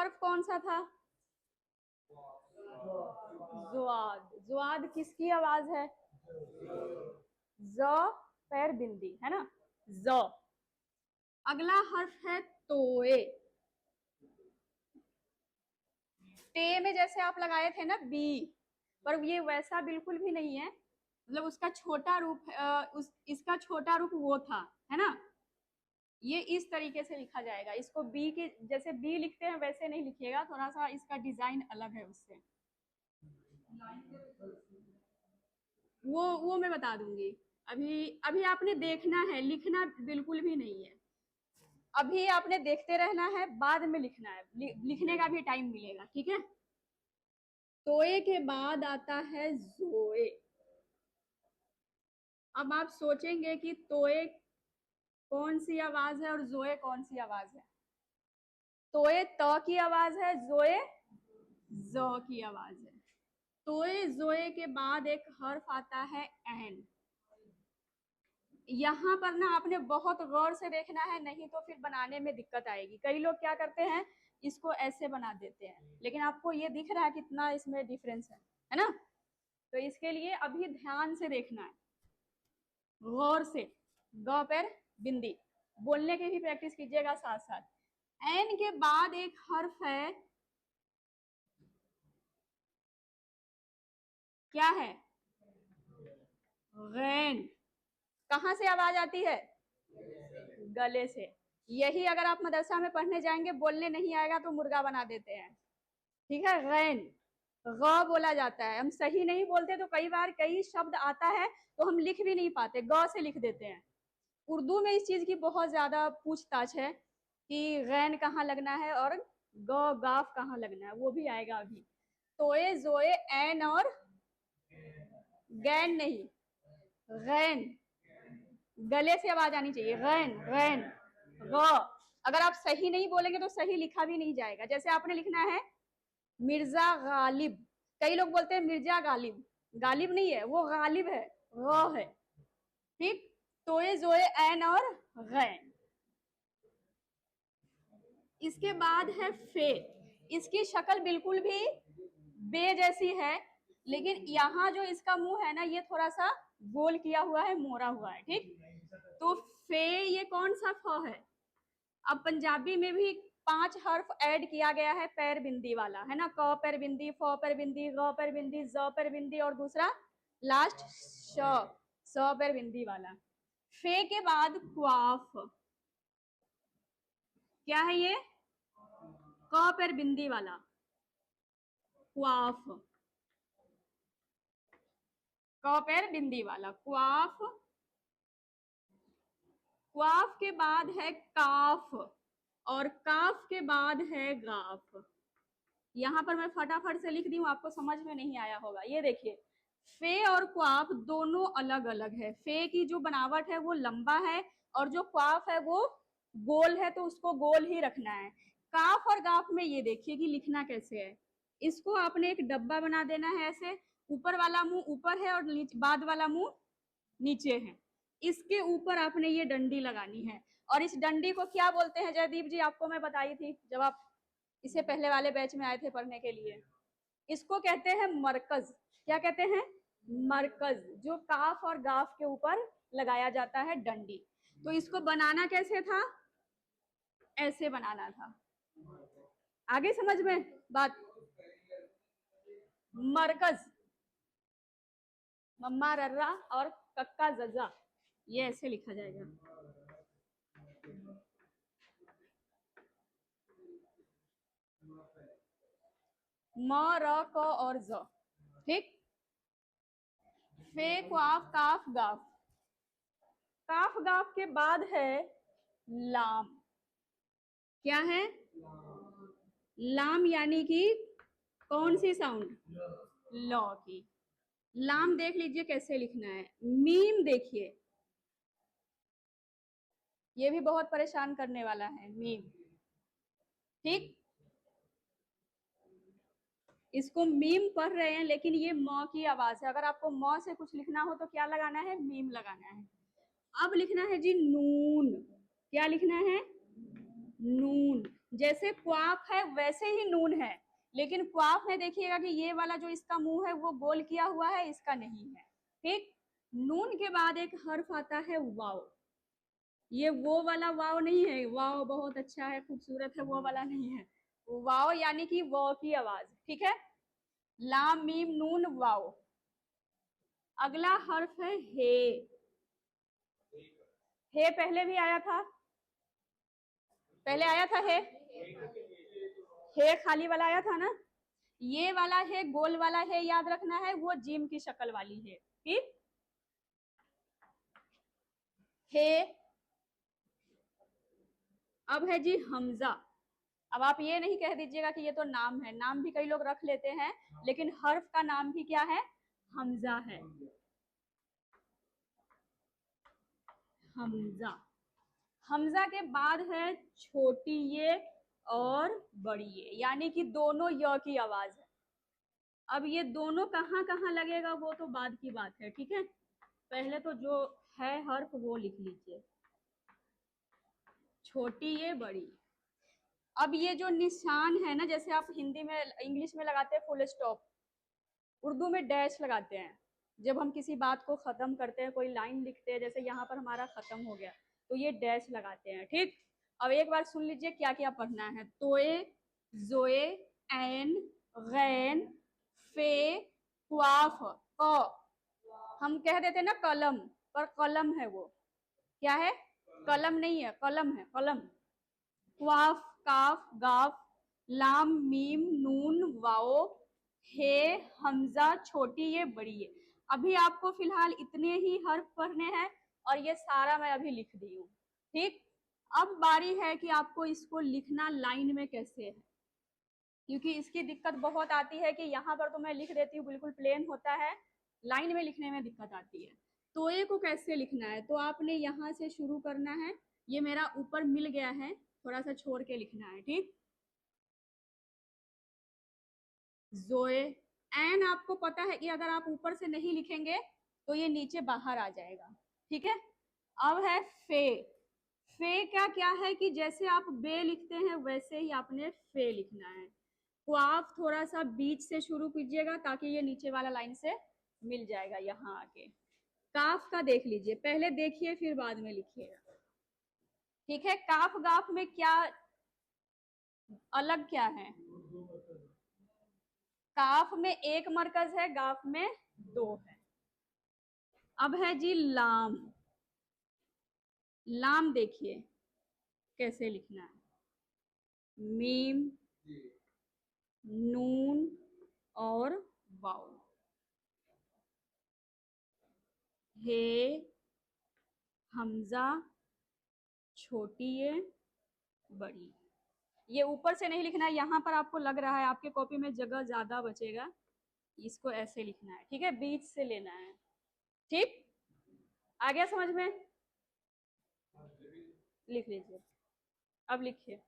हर्फ कौन सा था? ज़ुआद। ज़ुआद किसकी आवाज है? ज पैर बिंदी है ना, ज। अगला हर्फ है तोए। टे में जैसे आप लगाए थे ना बी, पर ये वैसा बिल्कुल भी नहीं है, मतलब उसका छोटा रूप इसका छोटा रूप वो था, है ना। ये इस तरीके से लिखा जाएगा, इसको बी के जैसे बी लिखते हैं वैसे नहीं लिखिएगा, थोड़ा सा इसका डिजाइन अलग है उससे। वो मैं बता दूंगी। अभी अभी आपने देखना है, लिखना बिल्कुल भी नहीं है। अभी आपने देखते रहना है, बाद में लिखना है, लिखने का भी टाइम मिलेगा, ठीक है। तोए के बाद आता है जोए। अब आप सोचेंगे कि तोए कौन सी आवाज है और जोए कौन सी आवाज है। तोए त की आवाज है, जोए ज की आवाज है। तोए जोए के बाद एक हर्फ आता है एन। यहाँ पर ना आपने बहुत गौर से देखना है, नहीं तो फिर बनाने में दिक्कत आएगी। कई लोग क्या करते हैं, इसको ऐसे बना देते हैं, लेकिन आपको ये दिख रहा है कितना इसमें डिफरेंस है ना। तो इसके लिए अभी ध्यान से देखना है, गौर से। ग पर बिंदी बोलने की भी प्रैक्टिस कीजिएगा साथ साथ। एन के बाद एक हर्फ है, क्या है? गैन। कहां से आवाज आती है? गले से। यही अगर आप मदरसा में पढ़ने जाएंगे, बोलने नहीं आएगा तो मुर्गा बना देते हैं, ठीक है। गैन ग बोला जाता है, हम सही नहीं बोलते तो कई बार कई शब्द आता है तो हम लिख भी नहीं पाते, ग से लिख देते हैं। उर्दू में इस चीज की बहुत ज्यादा पूछताछ है कि गैन कहाँ लगना है और ग गाफ कहाँ लगना है, वो भी आएगा अभी। तोए जोए एन और गैन नहीं, गैन। गले से आवाज आनी चाहिए, गैन गैन ग। अगर आप सही नहीं बोलेंगे तो सही लिखा भी नहीं जाएगा। जैसे आपने लिखना है मिर्जा गालिब, कई लोग बोलते हैं मिर्जा गालिब, गालिब नहीं है वो, गालिब है, ग है, ठीक। तोए जोए एन और गैन। इसके बाद है फे। इसकी शक्ल बिल्कुल भी बे जैसी है, लेकिन यहाँ जो इसका मुंह है ना, ये थोड़ा सा गोल किया हुआ है, मोड़ा हुआ है, ठीक। तो फे ये कौन सा फ है? अब पंजाबी में भी 5 हर्फ ऐड किया गया है पैर बिंदी वाला, है ना। क पैर बिंदी, फ पैर बिंदी, ग पैर बिंदी, ज पैर बिंदी और दूसरा लास्ट स पैर बिंदी वाला। फे के बाद क्वाफ। क्या है ये? क पैर बिंदी वाला क्वाफ, क पैर बिंदी वाला क्वाफ। क्वाफ के बाद है काफ और काफ के बाद है गाफ। यहाँ पर मैं फटाफट से लिख दी हूँ, आपको समझ में नहीं आया होगा। ये देखिए, फे और क्वाफ दोनों अलग अलग है। फे की जो बनावट है वो लंबा है और जो क्वाफ है वो गोल है, तो उसको गोल ही रखना है। काफ और गाफ में ये देखिए कि लिखना कैसे है। इसको आपने एक डब्बा बना देना है ऐसे, ऊपर वाला मुंह ऊपर है और बाद वाला मुंह नीचे है। इसके ऊपर आपने ये डंडी लगानी है, और इस डंडी को क्या बोलते हैं जयदीप जी? आपको मैं बताई थी जब आप इससे पहले वाले बैच में आए थे पढ़ने के लिए। इसको कहते हैं मरकज। क्या कहते हैं? मरकज, जो काफ और गाफ के ऊपर लगाया जाता है डंडी। तो इसको बनाना कैसे था? ऐसे बनाना था। आगे समझ में बात? मरकज, मम्मा रर्रा और कक्का जजा, ये ऐसे लिखा जाएगा। म र क और ज, ठीक। फे क्वाफ काफ गाफ। काफ गाफ के बाद है लाम। क्या है? लाम, यानी कि कौन सी साउंड? लॉ की। लाम देख लीजिए कैसे लिखना है। मीम देखिए, ये भी बहुत परेशान करने वाला है, मीम, ठीक। इसको मीम पढ़ रहे हैं लेकिन ये म की आवाज है। अगर आपको म से कुछ लिखना हो तो क्या लगाना है? मीम लगाना है। अब लिखना है जी नून। क्या लिखना है? नून। जैसे क्वाफ है वैसे ही नून है, लेकिन क्वाफ में देखिएगा कि ये वाला जो इसका मुंह है वो गोल किया हुआ है, इसका नहीं है। ठीक, नून के बाद एक हर्फ आता है वाव। ये वो वाला वाव नहीं है, वाव बहुत अच्छा है, खूबसूरत है, वो वाला नहीं है। वाव यानी कि व की आवाज। ठीक है, लाम मीम नून वाव। अगला हर्फ है हे। हे पहले भी आया था, पहले आया था हे खाली वाला आया था ना। ये वाला है गोल वाला है, याद रखना है, वो जिम की शक्ल वाली है। ठीक, हे। अब है जी हमजा। अब आप ये नहीं कह दीजिएगा कि ये तो नाम है, नाम भी कई लोग रख लेते हैं, लेकिन हर्फ का नाम भी क्या है, हमजा है। हमजा। हमजा के बाद है छोटी ये और बड़ी ये, यानी कि दोनों य की आवाज है। अब ये दोनों कहाँ कहाँ लगेगा वो तो बाद की बात है। ठीक है, पहले तो जो है हर्फ वो लिख लीजिए, छोटी ये बड़ी। अब ये जो निशान है ना, जैसे आप हिंदी में इंग्लिश में लगाते हैं फुल स्टॉप, उर्दू में डैश लगाते हैं। जब हम किसी बात को खत्म करते हैं, कोई लाइन लिखते हैं, जैसे यहाँ पर हमारा खत्म हो गया तो ये डैश लगाते हैं। ठीक, अब एक बार सुन लीजिए क्या क्या पढ़ना है। तोए, जोए, ऐन, गैन, फे, क्वाफ, क। हम कह देते हैं ना कलम, पर कलम है वो, क्या है, कलम नहीं है, कलम है, कलम। क्वाफ, काफ, गाफ, लाम मीम नून वाओ, हे, हमजा, छोटी ये बड़ी ये। अभी आपको फिलहाल इतने ही हर्फ पढ़ने हैं और ये सारा मैं अभी लिख दी हूँ। ठीक, अब बारी है कि आपको इसको लिखना लाइन में कैसे है, क्योंकि इसकी दिक्कत बहुत आती है कि यहाँ पर तो मैं लिख देती हूँ बिल्कुल प्लेन होता है, लाइन में लिखने में दिक्कत आती है। तोए को कैसे लिखना है, तो आपने यहाँ से शुरू करना है। ये मेरा ऊपर मिल गया है, थोड़ा सा छोड़ के लिखना है। ठीक, जोए। एन आपको पता है कि अगर आप ऊपर से नहीं लिखेंगे तो ये नीचे बाहर आ जाएगा। ठीक है, अब है फे। फे का क्या है कि जैसे आप बे लिखते हैं वैसे ही आपने फे लिखना है। क्वाफ थोड़ा सा बीच से शुरू कीजिएगा ताकि ये नीचे वाला लाइन से मिल जाएगा यहाँ आके। काफ का देख लीजिए, पहले देखिए फिर बाद में लिखिएगा। ठीक है, काफ गाफ में क्या अलग क्या है, काफ में एक मरकज है, गाफ में दो है। अब है जी लाम। लाम देखिए कैसे लिखना है, मीम नून और वाव। हे, हमजा, छोटी ये बड़ी। ये ऊपर से नहीं लिखना है, यहाँ पर आपको लग रहा है आपके कॉपी में जगह ज्यादा बचेगा, इसको ऐसे लिखना है। ठीक है, बीच से लेना है। ठीक, आ गया समझ में, लिख लीजिए, अब लिखिए।